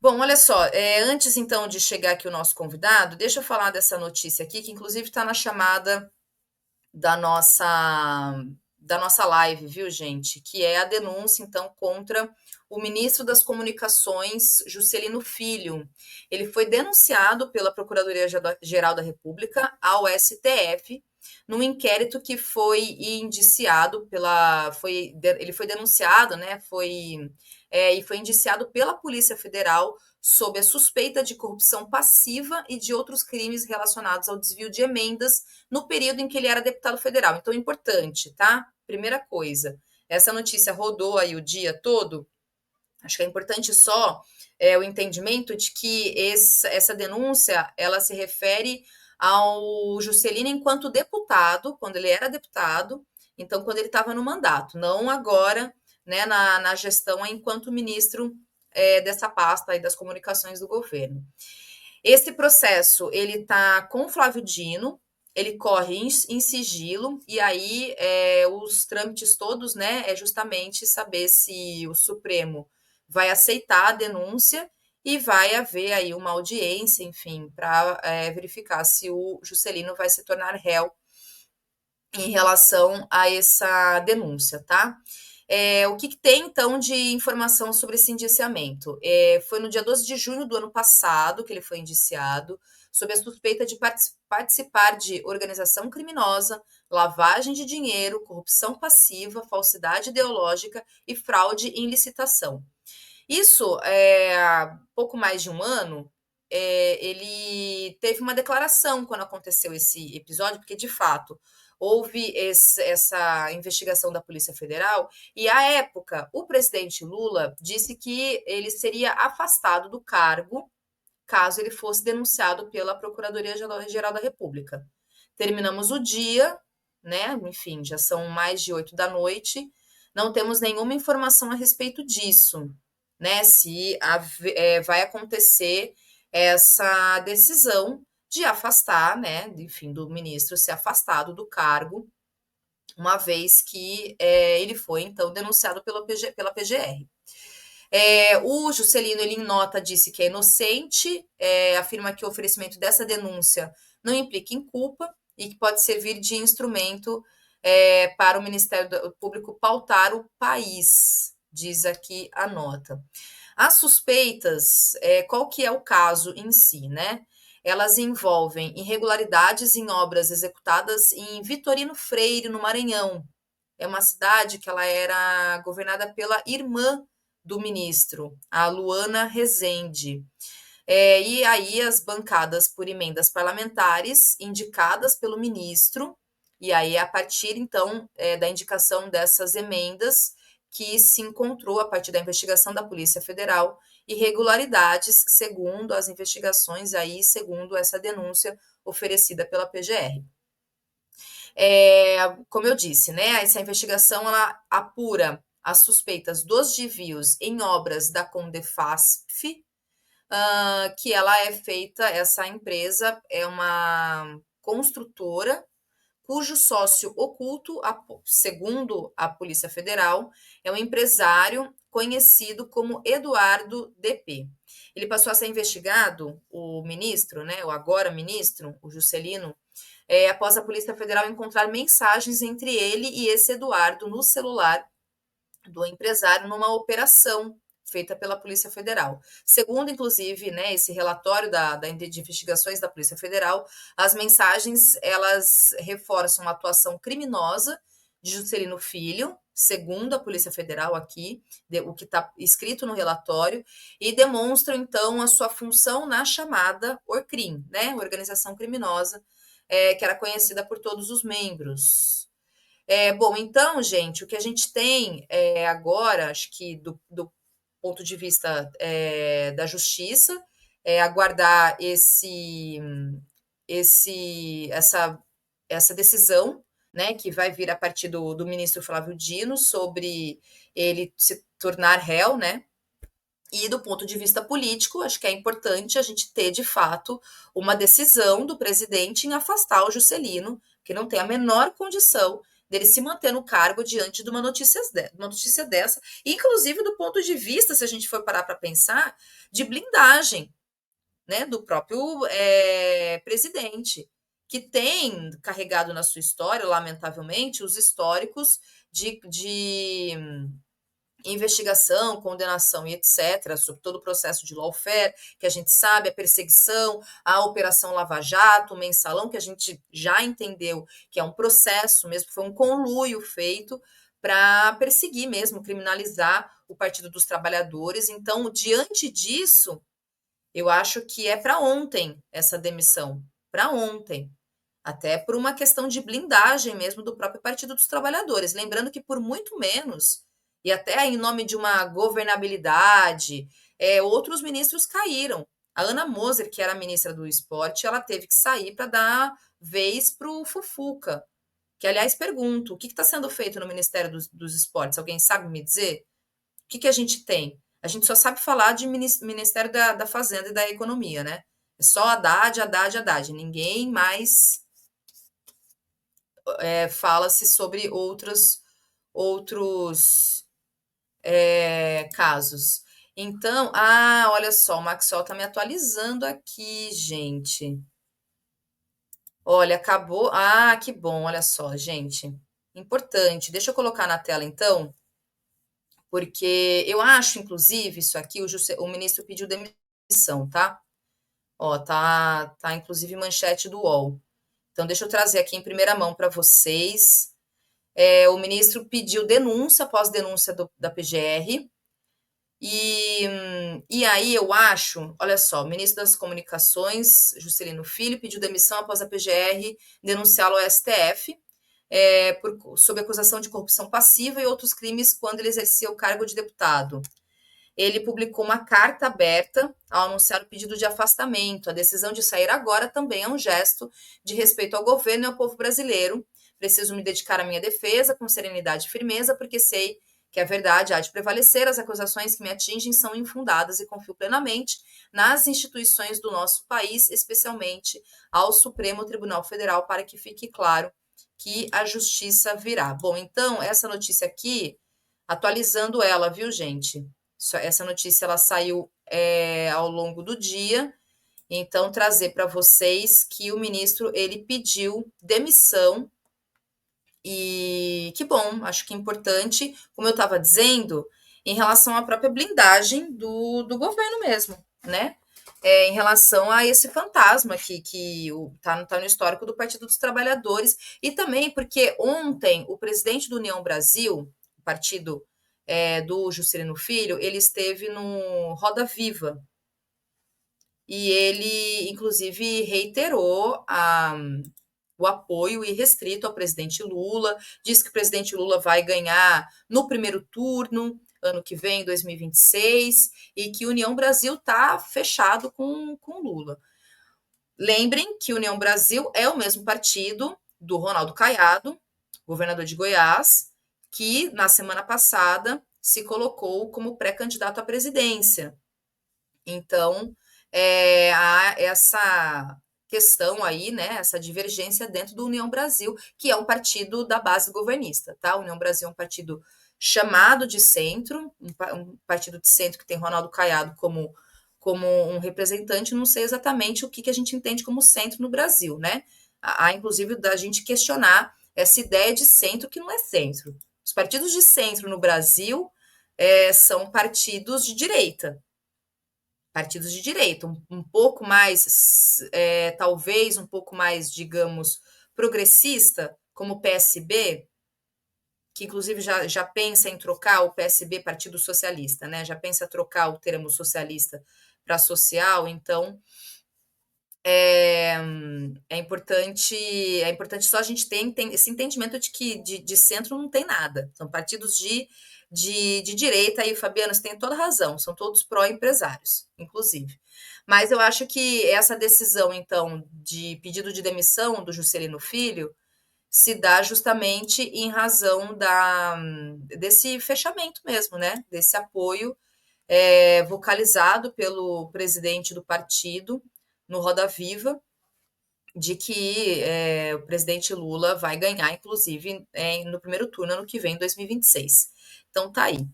Bom, olha só, antes então de chegar aqui o nosso convidado, deixa eu falar dessa notícia aqui, que inclusive está na chamada da nossa live, viu, gente? Que é a denúncia, então, contra o ministro das Comunicações, Juscelino Filho. Ele foi denunciado pela Procuradoria-Geral da República ao STF num inquérito que foi indiciado ele foi denunciado, né? E foi indiciado pela Polícia Federal sob a suspeita de corrupção passiva e de outros crimes relacionados ao desvio de emendas no período em que ele era deputado federal. Então, importante, tá? Primeira coisa, essa notícia rodou aí o dia todo. Acho que é importante só o entendimento de que essa denúncia ela se refere ao Juscelino enquanto deputado, quando ele era deputado, então quando ele estava no mandato, não agora, né, na gestão enquanto ministro dessa pasta aí das comunicações do governo. Esse processo ele está com Flávio Dino, ele corre em sigilo, e aí os trâmites todos, né, é justamente saber se o Supremo vai aceitar a denúncia e vai haver aí uma audiência, enfim, para verificar se o Juscelino vai se tornar réu em relação a essa denúncia, tá? O que tem, então, de informação sobre esse indiciamento? Foi no dia 12 de junho do ano passado que ele foi indiciado, sob a suspeita de participar de organização criminosa, lavagem de dinheiro, corrupção passiva, falsidade ideológica e fraude em licitação. Isso, há pouco mais de um ano, ele teve uma declaração quando aconteceu esse episódio, porque de fato houve essa investigação da Polícia Federal, e à época o presidente Lula disse que ele seria afastado do cargo caso ele fosse denunciado pela Procuradoria-Geral da República. Terminamos o dia, né? Enfim, já são mais de 8 da noite, não temos nenhuma informação a respeito disso, né? Se vai acontecer essa decisão de afastar, né? Enfim, do ministro ser afastado do cargo, uma vez que ele foi, então, denunciado pela PGR. O Juscelino, ele em nota, disse que é inocente, afirma que o oferecimento dessa denúncia não implica em culpa e que pode servir de instrumento para o Ministério Público pautar o país, diz aqui a nota. As suspeitas, qual que é o caso em si, né? Elas envolvem irregularidades em obras executadas em Vitorino Freire, no Maranhão. É uma cidade que ela era governada pela irmã do ministro, a Luana Rezende. E aí as bancadas por emendas parlamentares indicadas pelo ministro, e aí a partir então da indicação dessas emendas que se encontrou a partir da investigação da Polícia Federal irregularidades segundo as investigações aí, segundo essa denúncia oferecida pela PGR. Como eu disse, né, essa investigação ela apura as suspeitas dos desvios em obras da Condefasf, que ela é feita, essa empresa é uma construtora cujo sócio oculto, segundo a Polícia Federal, é um empresário conhecido como Eduardo DP. Ele passou a ser investigado, o ministro, né, o agora ministro, o Juscelino, após a Polícia Federal encontrar mensagens entre ele e esse Eduardo no celular do empresário numa operação feita pela Polícia Federal. Segundo, inclusive, né, esse relatório de investigações da Polícia Federal, as mensagens elas reforçam a atuação criminosa de Juscelino Filho, segundo a Polícia Federal aqui, o que está escrito no relatório, e demonstram, então, a sua função na chamada ORCRIM, né, organização criminosa, que era conhecida por todos os membros. Bom, então, gente, o que a gente tem agora, acho que do ponto de vista da justiça, é aguardar essa decisão, né, que vai vir a partir do ministro Flávio Dino sobre ele se tornar réu, né? E do ponto de vista político, acho que é importante a gente ter, de fato, uma decisão do presidente em afastar o Juscelino, que não tem a menor condição dele se manter no cargo diante de uma notícia dessa, inclusive do ponto de vista, se a gente for parar para pensar, de blindagem, né, do próprio presidente, que tem carregado na sua história, lamentavelmente, os históricos de investigação, condenação e etc., sobre todo o processo de lawfare, que a gente sabe, a perseguição, a Operação Lava Jato, o mensalão, que a gente já entendeu que é um processo mesmo, que foi um conluio feito para perseguir mesmo, criminalizar o Partido dos Trabalhadores. Então, diante disso, eu acho que é para ontem essa demissão, para ontem. Até por uma questão de blindagem mesmo do próprio Partido dos Trabalhadores. Lembrando que por muito menos, e até em nome de uma governabilidade, outros ministros caíram. A Ana Moser, que era a ministra do Esporte, ela teve que sair para dar vez para o Fufuca. Que, aliás, pergunto, o que está sendo feito no Ministério dos Esportes? Alguém sabe me dizer? O que a gente tem? A gente só sabe falar de Ministério da Fazenda e da Economia, né? É só Haddad, Haddad, Haddad. Ninguém mais fala-se sobre outros casos. Então, olha só, o Maxwell está me atualizando aqui, gente. Olha, acabou. Que bom, olha só, gente. Importante. Deixa eu colocar na tela, então, porque eu acho, inclusive, isso aqui, o ministro pediu demissão, tá? Ó, tá inclusive manchete do UOL. Então, deixa eu trazer aqui em primeira mão para vocês. O ministro pediu denúncia após denúncia da PGR. E aí eu acho, olha só, o ministro das Comunicações, Juscelino Filho, pediu demissão após a PGR denunciá-lo ao STF sob acusação de corrupção passiva e outros crimes quando ele exercia o cargo de deputado. Ele publicou uma carta aberta ao anunciar o pedido de afastamento. A decisão de sair agora também é um gesto de respeito ao governo e ao povo brasileiro. Preciso me dedicar à minha defesa com serenidade e firmeza, porque sei que a verdade há de prevalecer. As acusações que me atingem são infundadas e confio plenamente nas instituições do nosso país, especialmente ao Supremo Tribunal Federal, para que fique claro que a justiça virá. Bom, então, essa notícia aqui, atualizando ela, viu, gente? Essa notícia ela saiu ao longo do dia, então trazer para vocês que o ministro ele pediu demissão e que bom, acho que é importante, como eu estava dizendo, em relação à própria blindagem do governo mesmo, né? Em relação a esse fantasma que tá no histórico do Partido dos Trabalhadores e também porque ontem o presidente do União Brasil, o partido do Juscelino Filho, ele esteve no Roda Viva e ele, inclusive, reiterou o apoio irrestrito ao presidente Lula, disse que o presidente Lula vai ganhar no primeiro turno, ano que vem, 2026, e que União Brasil está fechado com Lula. Lembrem que União Brasil é o mesmo partido do Ronaldo Caiado, governador de Goiás, que na semana passada se colocou como pré-candidato à presidência. Então, há essa questão aí, né, essa divergência dentro do União Brasil, que é um partido da base governista, tá? O União Brasil é um partido chamado de centro, um partido de centro que tem Ronaldo Caiado como um representante, não sei exatamente o que a gente entende como centro no Brasil, né? Há, inclusive, da gente questionar essa ideia de centro que não é centro. Os partidos de centro no Brasil são partidos de direita, um pouco mais, talvez um pouco mais, digamos, progressista, como o PSB, que inclusive já pensa em trocar o PSB Partido Socialista, né? Já pensa trocar o termo socialista para social, então é importante só a gente ter esse entendimento de que de centro não tem nada, são partidos de direita, e Fabiana, você tem toda razão, são todos pró-empresários, inclusive. Mas eu acho que essa decisão, então, de pedido de demissão do Juscelino Filho se dá justamente em razão desse fechamento mesmo, né? Desse apoio vocalizado pelo presidente do partido no Roda Viva, de que o presidente Lula vai ganhar, inclusive, no primeiro turno ano que vem, 2026. Então tá aí.